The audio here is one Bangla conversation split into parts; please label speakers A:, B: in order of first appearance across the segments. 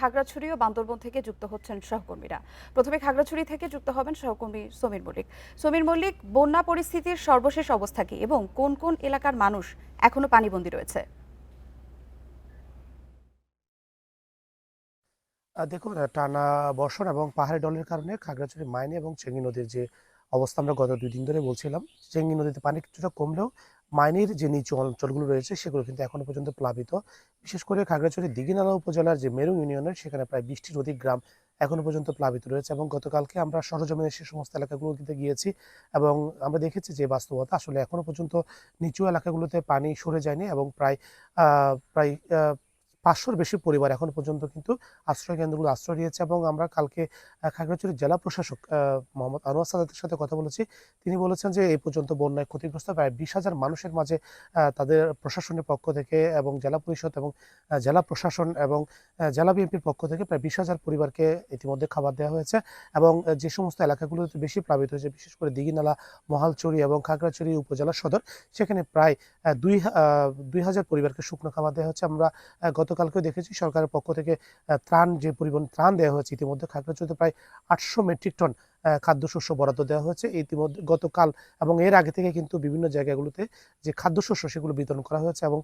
A: খাগড়াছড়ি ও বান্দরবন থেকে যুক্ত হচ্ছেন সহকর্মীরা। প্রথমে খাগড়াছড়ি থেকে যুক্ত হবেন সহকর্মী সমীর মল্লিক। সমীর মল্লিক, বন্যা পরিস্থিতির সর্বশেষ অবস্থা কি এবং কোন কোন এলাকার মানুষ এখনো পানিবন্দী রয়েছে?
B: দেখুন, টানা বর্ষণ এবং পাহাড়ি ঢলের কারণে খাগড়াছড়ি মাইনী এবং চেঙ্গি নদীর যে অবস্থা আমরা গত ২ দিন ধরে বলছিলাম, চেঙ্গি নদীতে পানি কিছুটা কমলেও মাইনীর যে নিচু অঞ্চলগুলো রয়েছে সেগুলো কিন্তু এখনো পর্যন্ত প্লাবিত। বিশেষ করে খাগড়াছড়ির দীঘিনালা উপজেলার যে মেরু ইউনিয়নের সেখানে প্রায় ২০টির অধিক গ্রাম এখনো পর্যন্ত প্লাবিত রয়েছে এবং গতকালকে আমরা সরেজমিনে সে সমস্ত এলাকাগুলোতে গিয়েছি এবং আমরা দেখেছি যে বাস্তবতা আসলে এখনো পর্যন্ত নিচু এলাকাগুলোতে পানি সরে যায়নি এবং প্রায় প্রায় ৫০০-র বেশি পরিবার এখনো পর্যন্ত কিন্তু আশ্রয় কেন্দ্রগুলো আশ্রয় নিয়েছে এবং আমরা কালকে খাগড়াছড়ির জেলা প্রশাসক মোহাম্মদ আনোয়ার সাদাতের সাথে কথা বলেছি। তিনি বলেছেন যে এই পর্যন্ত বন্যায় ক্ষতিগ্রস্ত প্রায় ২০,০০০ মানুষের মাঝে তাদের প্রশাসনের পক্ষ থেকে এবং জেলা পরিষদ এবং জেলা প্রশাসন এবং জেলা বিএনপির পক্ষ থেকে প্রায় ২০,০০০ পরিবারকে ইতিমধ্যে খাবার দেওয়া হয়েছে এবং যে সমস্ত এলাকাগুলোতে বেশি প্লাবিত হয়েছে বিশেষ করে দীঘিনালা, মহালছড়ি এবং খাগড়াছড়ি উপজেলা সদর সেখানে প্রায় ২,০০০ পরিবারকে শুকনো খাবার দেওয়া হচ্ছে। আমরা গতকালকেও দেখেছি সরকারের পক্ষ থেকে যে পরিমাণ ত্রাণ দেওয়া হয়েছে ইতিমধ্যে খাগড়াছড়িতে প্রায় ৮০০ মেট্রিক টন খাদ্যশস্য বরাদ্দ দেওয়া হয়েছে ইতিমধ্যে গতকাল এবং এর আগে থেকে কিন্তু বিভিন্ন জায়গাগুলোতে যে খাদ্যশস্য সেগুলো বিতরণ করা হয়েছে এবং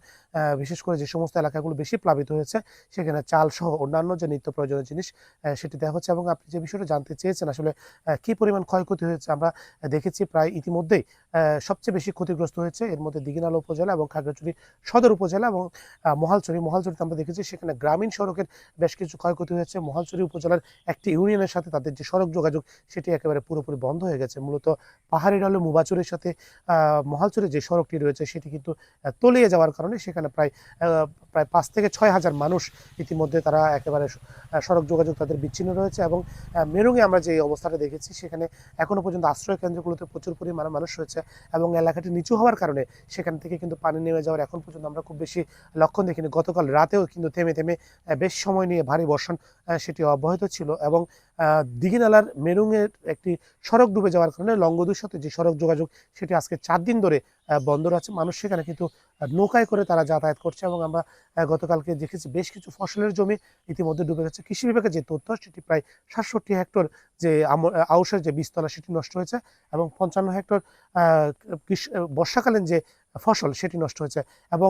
B: বিশেষ করে যে সমস্ত এলাকাগুলো বেশি প্লাবিত হয়েছে সেখানে চাল সহ অন্যান্য যে নিত্য প্রয়োজনীয় জিনিস সেটি দেওয়া হচ্ছে এবং আপনি যে বিষয়টা জানতে চেয়েছেন আসলে কি পরিমাণ ক্ষয়ক্ষতি হয়েছে আমরা দেখেছি প্রায় ইতিমধ্যেই সবচেয়ে বেশি ক্ষতিগ্রস্ত হয়েছে এর মধ্যে দীঘিনালা উপজেলা এবং খাগড়াছড়ি সদর উপজেলা এবং মহালছড়িতে আমরা দেখেছি সেখানে গ্রামীণ সড়কের বেশ কিছু ক্ষয়ক্ষতি হয়েছে। মহালছড়ি উপজেলার একটি ইউনিয়নের সাথে তাদের যে সড়ক যোগাযোগ সেটি একেবারে পুরোপুরি বন্ধ হয়ে গেছে। মূলত পাহাড়ি ঢলে মুবাচুরের সাথে মহালছড়ির যে সড়কটি রয়েছে সেটি কিন্তু তলিয়ে যাওয়ার কারণে সেখানে প্রায় ৫ থেকে ৬ হাজার মানুষ ইতিমধ্যে তারা একেবারে সড়ক যোগাযোগ তাদের বিচ্ছিন্ন রয়েছে এবং মেরুঙে আমরা যে অবস্থাটা দেখেছি সেখানে এখনো পর্যন্ত আশ্রয় কেন্দ্রগুলোতে প্রচুর পরিমাণে মানুষ রয়েছে এবং এলাকাটি নিচু হওয়ার কারণে সেখান থেকে কিন্তু পানি নেমে যাওয়ার এখন পর্যন্ত আমরা খুব বেশি লক্ষণ দেখিনি। গতকাল রাতেও কিন্তু থেমে থেমে বেশ সময় নিয়ে ভারী বর্ষণ সেটি অব্যাহত ছিল এবং দীঘিনালার মেরুঙের একটি সড়ক ডুবে যাওয়ার কারণে লংগদুর সাথে যে সড়ক যোগাযোগ সেটি আজকে ৪ দিন ধরে বন্ধ আছে। মানুষ সেখানে কিন্তু নৌকায় করে তারা যাতায়াত করছে এবং আমরা গতকালকে দেখেছি বেশ কিছু ফসলের জমি ইতিমধ্যে ডুবে গেছে। কৃষি বিভাগের যে তথ্য সেটি প্রায় ৬৭ হেক্টর যে আউশের যে বীজতলা সেটি নষ্ট হয়েছে এবং ৫৫ হেক্টর বর্ষাকালীন যে ফসল সেটি নষ্ট হয়েছে এবং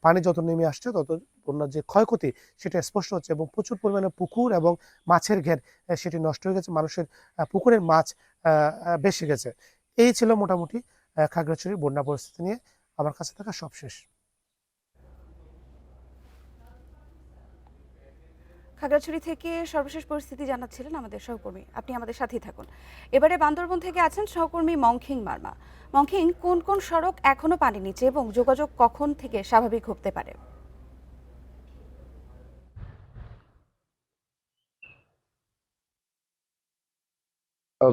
B: পানি যত নেমে আসছে তত বন্যার যে ক্ষয়ক্ষতি সেটা স্পষ্ট হচ্ছে এবং প্রচুর পরিমাণে পুকুর এবং মাছের ঘের সেটি নষ্ট হয়ে গেছে। মানুষের পুকুরের মাছ বেশি গেছে। এই ছিল মোটামুটি খাগড়াছড়ির বন্যা পরিস্থিতি নিয়ে আমার কাছে থাকা সবশেষ।
A: খাগড়াছড়ি থেকে সর্বশেষ পরিস্থিতি জানাচ্ছিলেন আমাদের সহকর্মী। আপনি আমাদের সাথেই থাকুন। এবারে বান্দরবন থেকে আছেন সহকর্মী মংখিং মার্মা। মংখিং, কোন কোন সড়ক এখনো পানির নিচে এবং যোগাযোগ কখন থেকে স্বাভাবিক হতে পারে?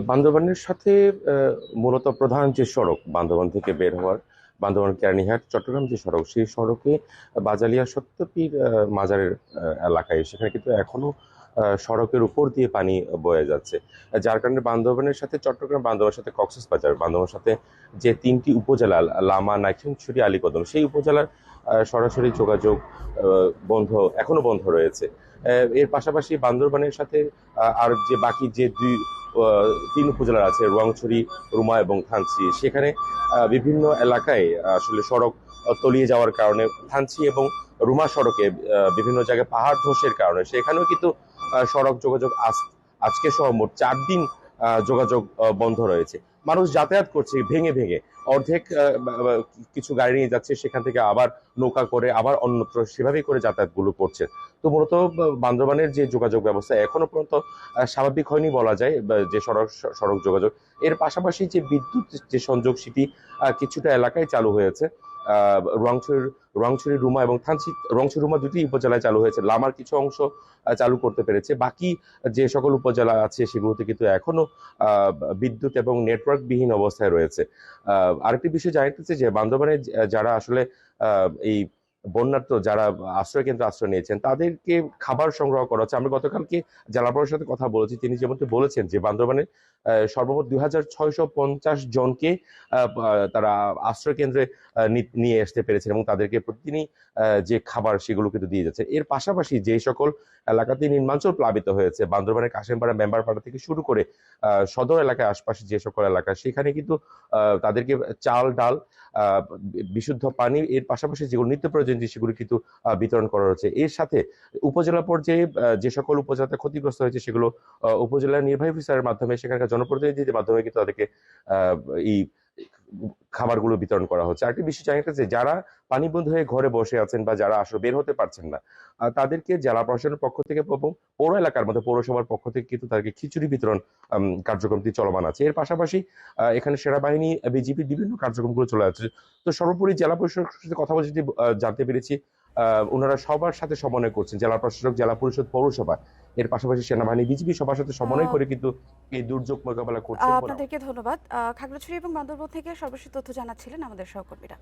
C: বান্দরবানের সাথে মূলত প্রধান যে সড়ক বান্দরবান থেকে বের হওয়ার বান্দরবান কেরানীহাট চট্টগ্রাম যে সড়ক সেই সড়কে বাজালিয়া সত্যপীর মাজারের এলাকায় সেখানে কিন্তু এখনো সড়কের উপর দিয়ে পানি বয়ে যাচ্ছে, যার কারণে বান্দরবানের সাথে চট্টগ্রাম, বান্দরবানের সাথে কক্সবাজার, বান্দরবানের সাথে যে ৩টি উপজেলা লামা, নাইক্ষ্যংছড়ি, আলীকদম সেই উপজেলার সরাসরি যোগাযোগ এখনো বন্ধ রয়েছে। এর পাশাপাশি বান্দরবানের সাথে আর যে বাকি যে ৩ উপজেলা আছে রোয়াংছড়ি, রুমা এবং থানচি, সেখানে বিভিন্ন এলাকায় আসলে সড়ক তলিয়ে যাওয়ার কারণে থানচি এবং রুমা সড়কে বিভিন্ন জায়গায় পাহাড় ধসের কারণে সেখানেও কিন্তু সড়ক যোগাযোগ আজকে সহ মোট ৪ দিন যোগাযোগ বন্ধ রয়েছে। মানুষ যাতায়াত করছে ভেঙে ভেঙে, অর্ধেক কিছু গাড়ি নিয়ে যাচ্ছে সেখান থেকে আবার নৌকা করে আবার অন্যত্র সেভাবেই করে যাতায়াতগুলো করছে। তো মূলত বান্দরবানের যে যোগাযোগ ব্যবস্থা এখনো পর্যন্ত স্বাভাবিক হয়নি বলা যায়, যে সড়ক যোগাযোগ। এর পাশাপাশি যে বিদ্যুৎ যে সংযোগ সেটি কিছুটা এলাকায় চালু হয়েছে। রোয়াংছড়ি, রুমা এবং থানচি, রোয়াংছড়ি, রুমা দুটি উপজেলায় চালু হয়েছে, লামার কিছু অংশ চালু করতে পেরেছে। বাকি যে সকল উপজেলা আছে সেগুলোতে কিন্তু এখনো বিদ্যুৎ এবং নেটওয়ার্ক বিহীন অবস্থায় রয়েছে। আরেকটি বিষয় জানাতে চাই যে বান্দরবানে যারা আসলে এই বন্যার্ত যারা আশ্রয় কেন্দ্রে আশ্রয় নিয়েছেন তাদেরকে খাবার সংগ্রহ করা হচ্ছে। আমরা গতকালকে জেলা প্রশাসনের সাথে কথা বলেছি, তিনি যেমনটি বলেছেন যে বান্দরবানে সর্বমোট 2650 জনকে তারা আশ্রয় কেন্দ্রে নিয়ে আসতে পেরেছেন এবং তাদেরকে প্রতিদিনই যে খাবার সেগুলো কিন্তু দিয়ে যাচ্ছে। এর পাশাপাশি যে সকল এলাকাতে নির্মাঞ্চল প্লাবিত হয়েছে, বান্দরবানের কাশেমপাড়া মেম্বারপাড়া থেকে শুরু করে সদর এলাকায় আশপাশে যে সকল এলাকা, সেখানে কিন্তু তাদেরকে চাল ডাল বিশুদ্ধ পানি এর পাশাপাশি যেগুলো নিত্য প্রয়োজনীয় সেগুলো কিন্তু বিতরণ করা হচ্ছে। এর সাথে উপজেলা পর্যায়ে যে সকল উপজেলাতে ক্ষতিগ্রস্ত হয়েছে সেগুলো উপজেলা নির্বাহী অফিসারের মাধ্যমে, সেখানকার জনপ্রতিনিধিদের মাধ্যমে কিন্তু তাদেরকে এই খাবারগুলো বিতরণ করা হচ্ছে। আরেকটি বিষয় জানা গেছে, যারা পানিবন্ধ হয়ে ঘরে বসে আছেন বা যারা আসলে বের হতে পারছেন না, তাদেরকে জেলা প্রশাসনের পক্ষ থেকে এবং পৌর এলাকার মধ্যে পৌরসভার পক্ষ থেকে কিন্তু তাদেরকে খিচুড়ি বিতরণ কার্যক্রমটি চলমান আছে। এর পাশাপাশি এখানে সেনাবাহিনী, বিজিবির বিভিন্ন কার্যক্রমগুলো চলে যাচ্ছে। তো সর্বোপরি জেলা প্রশাসনের সাথে কথা বলে যেটি জানতে পেরেছি, ওনারা সবার সাথে সমন্বয় করছেন, জেলা প্রশাসক, জেলা পরিষদ, পৌরসভা, এর পাশাপাশি সেনাবাহিনী, বিজিবি সবার সাথে সমন্বয় করে কিন্তু এই দুর্যোগ মোকাবেলা করছেন বলে
A: আপনাদেরকে ধন্যবাদ। খাগড়াছড়ি এবং বান্দরবান থেকে সর্বশেষ তথ্য জানাচ্ছিলেন আমাদের সহকর্মীরা।